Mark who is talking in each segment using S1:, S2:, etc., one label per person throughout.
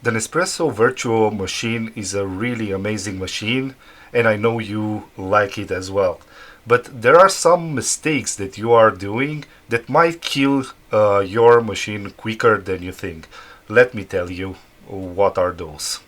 S1: The Nespresso Vertuo machine is a really amazing machine, and I know you like it as well. But there are some mistakes that you are doing that might kill your machine quicker than you think. Let me tell you what are those.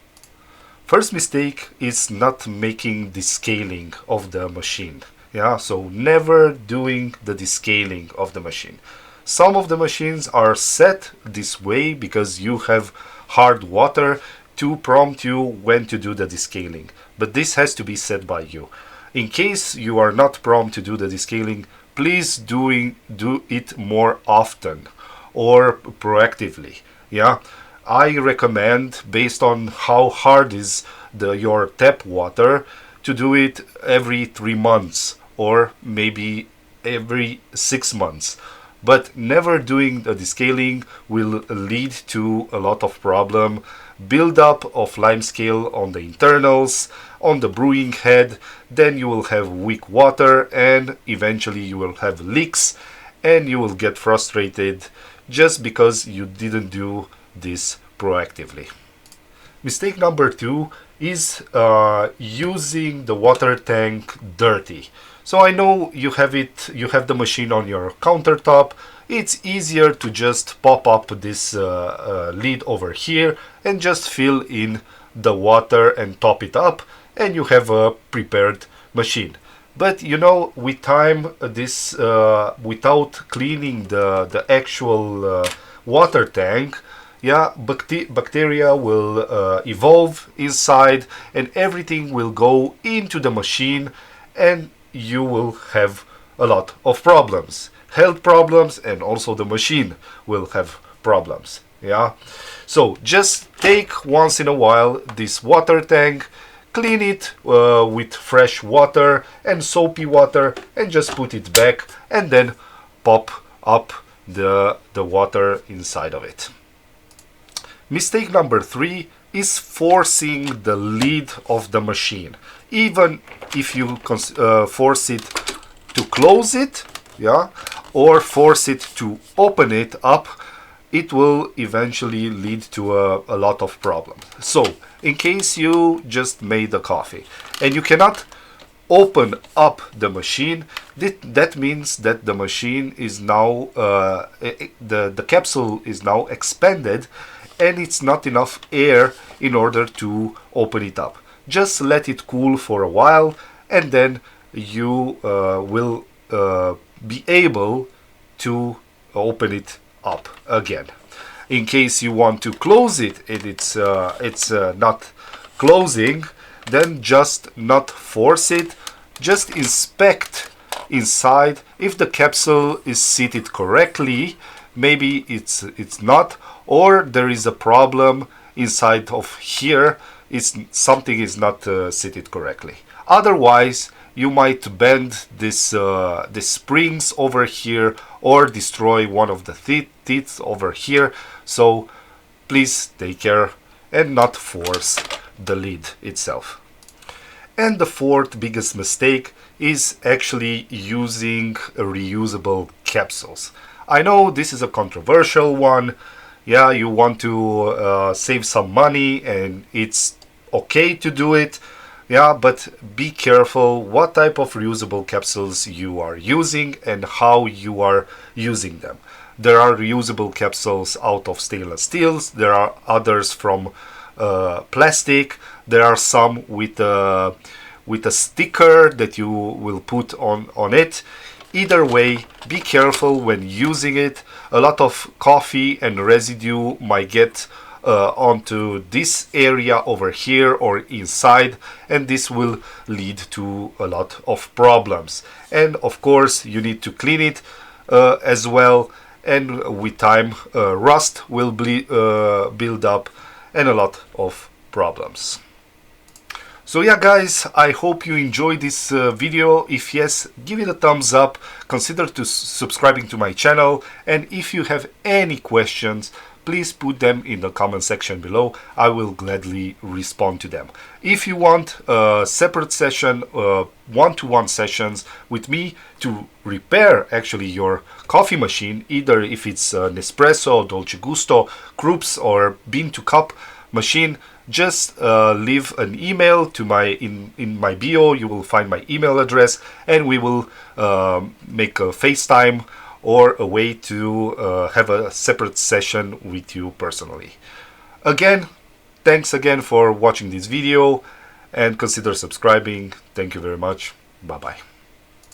S1: First mistake is not making descaling of the machine. Yeah, so never doing the descaling of the machine. Some of the machines are set this way because you have hard water to prompt you when to do the descaling. But this has to be set by you. In case you are not prompt to do the descaling, please do it more often or proactively. Yeah, I recommend, based on how hard is your tap water, to do it every 3 months or maybe every 6 months. But never doing the descaling will lead to a lot of problem, buildup of limescale on the internals, on the brewing head, then you will have weak water and eventually you will have leaks and you will get frustrated just because you didn't do this proactively. Mistake number 2 is using the water tank dirty. So I know you have the machine on your countertop. It's easier to just pop up this lid over here and just fill in the water and top it up, and you have a prepared machine. But you know, with time, this without cleaning the actual water tank, yeah, bacteria will evolve inside, and everything will go into the machine, and you will have a lot of problems, health problems, and also the machine will have problems. Yeah, so just take once in a while this water tank, clean it with fresh water and soapy water, and just put it back, and then pop up the water inside of it. Mistake number 3 is forcing the lid of the machine. Even if you force it to close it, yeah, or force it to open it up, it will eventually lead to a lot of problems. So, in case you just made a coffee and you cannot open up the machine, that means that the machine is now, the capsule is now expanded and it's not enough air in order to open it up. Just let it cool for a while and then you will be able to open it up again. In case you want to close it and it's not closing, then just not force it. Just inspect inside if the capsule is seated correctly. Maybe it's not, or there is a problem inside of here. Something is not seated correctly. Otherwise, you might bend this the springs over here or destroy one of the teeth over here. So please take care and not force the lid itself. And the fourth biggest mistake is actually using reusable capsules. I know this is a controversial one. Yeah, you want to save some money and it's okay to do it. Yeah, but be careful what type of reusable capsules you are using and how you are using them. There are reusable capsules out of stainless steels. There are others from plastic. There are some with a sticker that you will put on it. Either way, be careful when using it. A lot of coffee and residue might get onto this area over here or inside, and this will lead to a lot of problems. And of course, you need to clean it as well, and with time, rust will build up and a lot of problems. So yeah guys, I hope you enjoyed this video. If yes, give it a thumbs up, consider subscribing to my channel, and if you have any questions, please put them in the comment section below. I will gladly respond to them. If you want a separate session, one-to-one sessions with me to repair actually your coffee machine, either if it's Nespresso, Dolce Gusto, Krups, or bean to cup machine, just leave an email to my in my bio. You will find my email address, and we will make a FaceTime or a way to have a separate session with you personally. Again, thanks again for watching this video, and consider subscribing. Thank you very much. Bye bye.